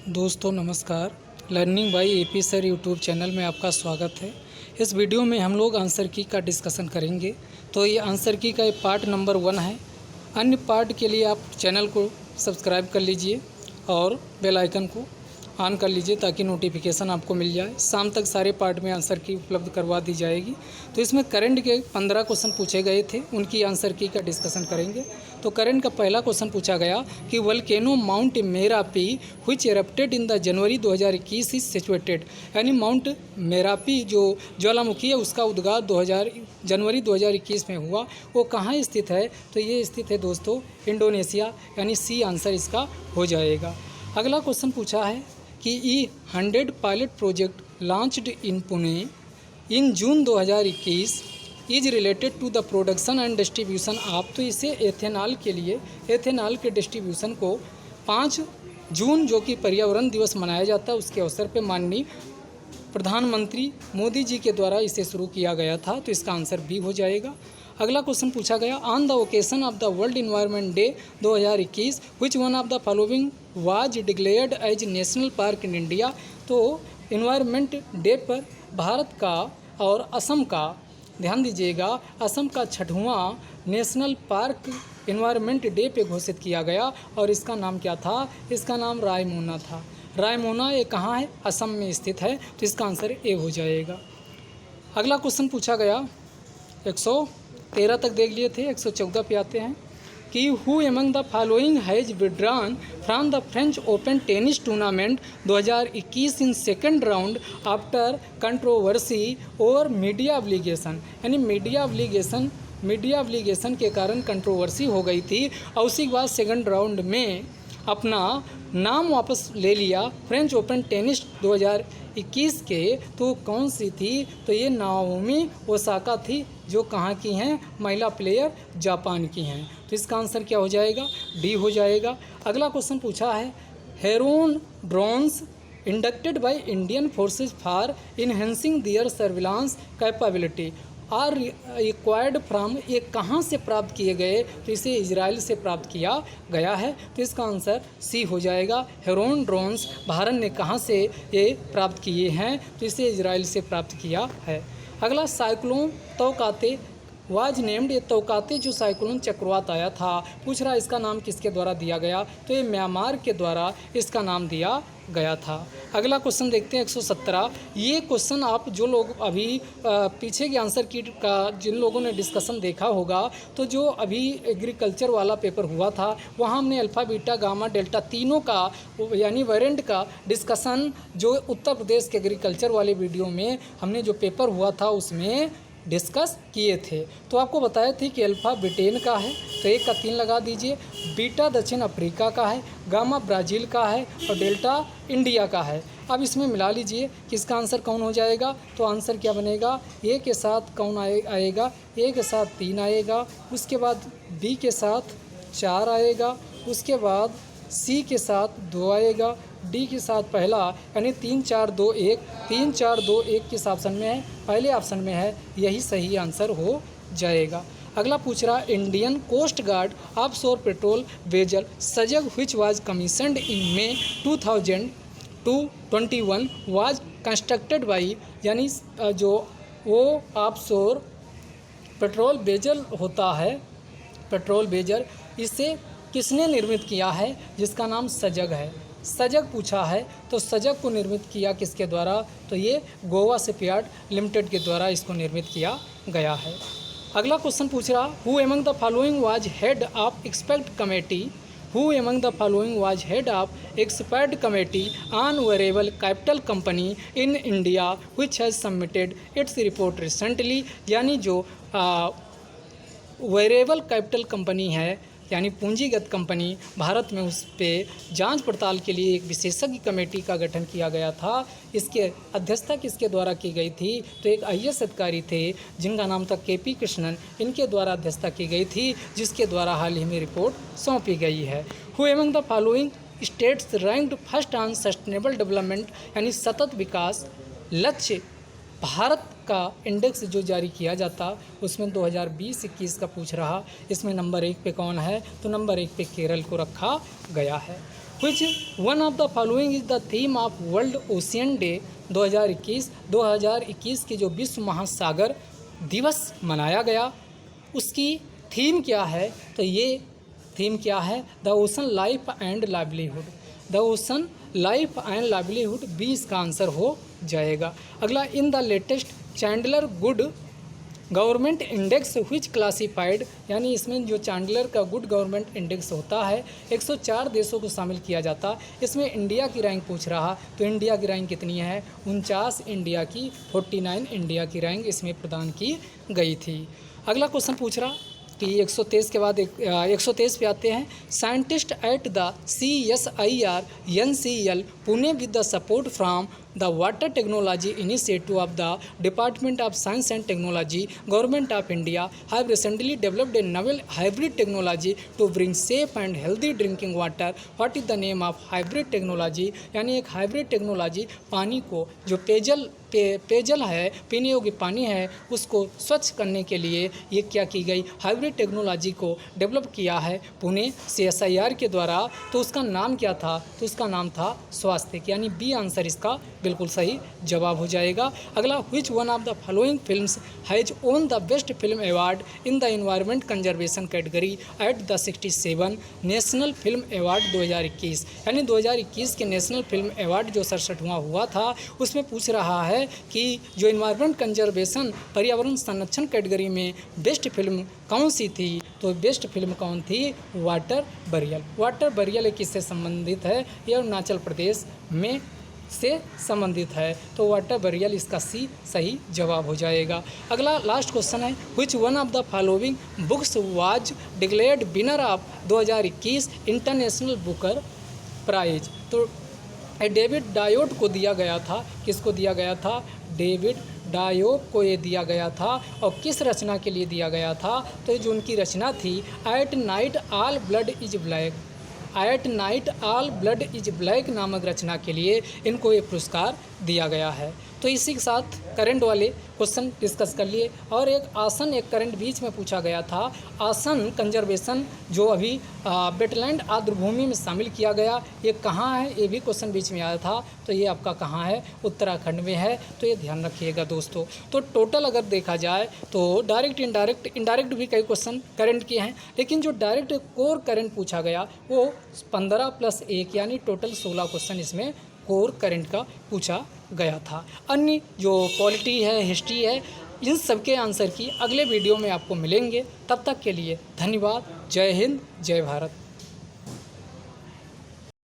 दोस्तों नमस्कार। Learning by AP sir YouTube channel में आपका स्वागत है। इस वीडियो में हम लोग आंसर की का डिस्कशन करेंगे। तो ये आंसर की का ये पार्ट नंबर 1 है। अन्य पार्ट के लिए आप चैनल को सब्सक्राइब कर लीजिए और बेल आइकन को ऑन कर लीजिए ताकि नोटिफिकेशन आपको मिल जाए। शाम तक सारे पार्ट में आंसर की उपलब्ध करवा दी जाएगी। तो इसमें करंट के 15 क्वेश्चन पूछे गए थे, उनकी आंसर की का डिस्कशन करेंगे। तो करंट का पहला क्वेश्चन पूछा गया कि volcano mount Merapi which erupted in the January 2021 is situated, यानी माउंट मेरापी जो ज्वालामुखी है उसका उद्गार जनवरी 2021 में हुआ, वो कहाँ स्थित है? तो ये स्थित है दोस्तों इंडोनेशिया, यानी सी आंसर इसका हो जाएगा। अगला क्वेश्चन पूछा है कि E100 pilot project launched in Pune in June 2021 is related to the production and distribution of, तो इसे एथेनॉल के लिए एथेनॉल के डिस्ट्रीब्यूशन को 5 जून जो कि पर्यावरण दिवस मनाया जाता है उसके अवसर पर माननीय प्रधानमंत्री मोदी जी के द्वारा इसे शुरू किया गया था। तो इसका आंसर बी हो जाएगा। अगला क्वेश्चन पूछा गया on the occasion of the world environment day 2021 which one of the following was declared as national park in India. तो इन्वायरमेंट डे पर भारत का और असम का, ध्यान दीजिएगा, असम का 6वां नेशनल पार्क इन्वायरमेंट डे पे घोषित किया गया और इसका नाम क्या था? इसका नाम रायमोना था। रायमोना ये कहाँ है? असम में स्थित है। तो इसका आंसर ए हो जाएगा। अगला क्वेश्चन पूछा गया 113 तक देख लिए थे, 114 पे आते हैं कि who among the following has withdrawn from the French open tennis tournament 2021 in second round after controversy over media obligation, यानी मीडिया ऑब्लिगेशन के कारण कंट्रोवर्सी हो गई थी और उसी के बाद सेकंड राउंड में अपना नाम वापस ले लिया फ्रेंच ओपन टेनिस 2021 के। तो कौन सी थी? तो ये नाओमी ओसाका थी, जो कहाँ की हैं? महिला प्लेयर जापान की हैं। तो इसका आंसर क्या हो जाएगा? डी हो जाएगा। अगला क्वेश्चन पूछा है Heron drones inducted by Indian forces for enhancing their surveillance capability are required from, ये कहाँ से प्राप्त किए गए? तो इसे इजराइल से प्राप्त किया गया है। तो इसका आंसर सी हो जाएगा। हेरोन ड्रोन्स भारत ने कहाँ से ये प्राप्त किए हैं? तो इसे इजराइल से प्राप्त किया है। अगला साइक्लोन तौकाते वाज नेम्ड, ये तौकाते जो साइक्लोन चक्रवात आया था, पूछ रहा इसका नाम किसके द्वारा दिया गया? तो ये म्यांमार के द्वारा इसका नाम दिया गया था। अगला क्वेश्चन देखते हैं 117। ये क्वेश्चन आप जो लोग अभी पीछे के आंसर की का जिन लोगों ने डिस्कशन देखा होगा, तो जो अभी एग्रीकल्चर वाला पेपर हुआ था वहाँ हमने अल्फ़ा बीटा गामा डेल्टा तीनों का यानी वेरिएंट का डिस्कशन जो उत्तर प्रदेश के एग्रीकल्चर वाले वीडियो में हमने जो पेपर हुआ था उसमें डिस्कस किए थे। तो आपको बताए थे कि अल्फ़ा ब्रिटेन का है तो 1 का 3 लगा दीजिए, बीटा दक्षिण अफ्रीका का है, गामा ब्राज़ील का है और डेल्टा इंडिया का है। अब इसमें मिला लीजिए कि इसका आंसर कौन हो जाएगा? तो आंसर क्या बनेगा? ए के साथ कौन आएगा? ए के साथ 3 आएगा, उसके बाद बी के साथ 4 आएगा, उसके बाद सी के साथ 2 आएगा, डी के साथ पहला, यानी 3 4 2 1, 3 4 2 1 किस ऑप्शन में है? पहले ऑप्शन में है, यही सही आंसर हो जाएगा। अगला पूछ रहा Indian coast guard offshore patrol vessel Sajag which was commissioned in May 2021 was constructed by, यानी जो वो ऑफशोर पेट्रोल वेजल होता है, पेट्रोल वेजल, इसे किसने निर्मित किया है? जिसका नाम सजग है। सजग पूछा है तो सजग को निर्मित किया किसके द्वारा? तो ये गोवा शिपयार्ड लिमिटेड के द्वारा इसको निर्मित किया गया है। अगला क्वेश्चन पूछ रहा who among the following was head of expert committee, who among the following was head of expert committee on variable capital company in India which has submitted its report recently, यानी जो variable capital company है यानी पूंजीगत company Bharat में, उस पर जांच पड़ताल के लिए एक विशेषज्ञ कमेटी का गठन किया गया था। इसके अध्यक्षता किसके द्वारा की गई थी? तो एक IAS अधिकारी थे जिनका नाम था KP कृष्णन, इनके द्वारा अध्यक्षता की गई थी, जिसके द्वारा हाल ही में रिपोर्ट सौंपी गई है। Who among the following states ranked first on sustainable development, यानी सतत विकास लक्ष्य भारत का इंडेक्स जो जारी किया जाता उसमें 2020-21 का पूछ रहा। इसमें नंबर 1 पे कौन है? तो नंबर 1 पे केरल को रखा गया है। Which one of the following is the theme of world ocean day 2021 की जो विश्व महासागर दिवस मनाया गया उसकी थीम क्या है? तो ये थीम क्या है? The ocean life and livelihood. The ocean life and livelihood B इसका आंसर हो जाएगा। अगला, in the latest Chandler good government index which classified, यानी इसमें जो चैंडलर का गुड गवर्नमेंट इंडेक्स होता है 104 देशों को शामिल किया जाता। इसमें इंडिया की रैंक पूछ रहा, तो इंडिया की रैंक कितनी है? 49 इंडिया की, 49 इंडिया की रैंक इसमें प्रदान की गई थी। अगला क्वेश्चन पूछ रहा कि 123 के बाद 123 पे आते हैं। Scientist at the CSIR NCL Pune with the support from the water technology initiative of the department of science and technology government of India have recently developed a novel hybrid technology to bring safe and healthy drinking water. What is the name of hybrid technology? यानी एक hybrid technology पानी को, जो पेयजल है, पीने योग्य पानी है, उसको स्वच्छ करने के लिए ये क्या की गई? हाइब्रिड टेक्नोलॉजी को डेवलप किया है पुणे CSIR के द्वारा। तो उसका नाम क्या था? तो उसका नाम था स्वास्थ्य, यानी बी आंसर इसका बिल्कुल सही जवाब हो जाएगा। अगला, which one of the following films has own the best film award in the environment conservation category at the 67 national film award 2021। यानी 2021 के नेशनल फिल्म अवार्ड जो 67वां हुआ था उसमें पूछ रहा है कि जो एनवायरनमेंट कंजर्वेशन, पर्यावरण संरक्षण कैटेगरी में बेस्ट फिल्म कौन सी थी? तो बेस्ट फिल्म कौन थी? Water burial. वाटर बरियल किससे संबंधित है? ये अरुणाचल प्रदेश में से संबंधित है, तो वाटर बरियल इसका सी सही जवाब हो जाएगा। अगला लास्ट क्वेश्चन है, which one of the following books was declared winner of 2021 international Booker prize? तो डेविड डायोट को दिया गया था। किसको दिया गया था? डेविड डायोट को ये दिया गया था। और किस रचना के लिए दिया गया था? तो जो उनकी रचना थी, at night all blood is black, at night all blood is black नामक रचना के लिए इनको ये पुरस्कार दिया गया है। तो इसी के साथ करंट वाले क्वेश्चन डिस्कस कर लिए। और एक आसन, एक करंट बीच में पूछा गया था। आसन कंजर्वेशन जो अभी वेटलैंड आर्द्रभूमि में शामिल किया गया, ये कहाँ है? ये भी क्वेश्चन बीच में आया था। तो ये आपका कहाँ है? उत्तराखंड में है। तो ये ध्यान रखिएगा दोस्तों। तो टोटल अगर देखा जाए तो डायरेक्ट इनडायरेक्ट भी कई क्वेश्चन करंट के हैं, लेकिन जो डायरेक्ट कोर करंट पूछा गया वो 15 + 1 यानी टोटल 16 क्वेश्चन इसमें कोर करंट का पूछा गया था। अन्य जो पॉलिटी है, हिस्ट्री है, इन सब के आंसर की अगले वीडियो में आपको मिलेंगे। तब तक के लिए धन्यवाद। जय हिंद, जय भारत।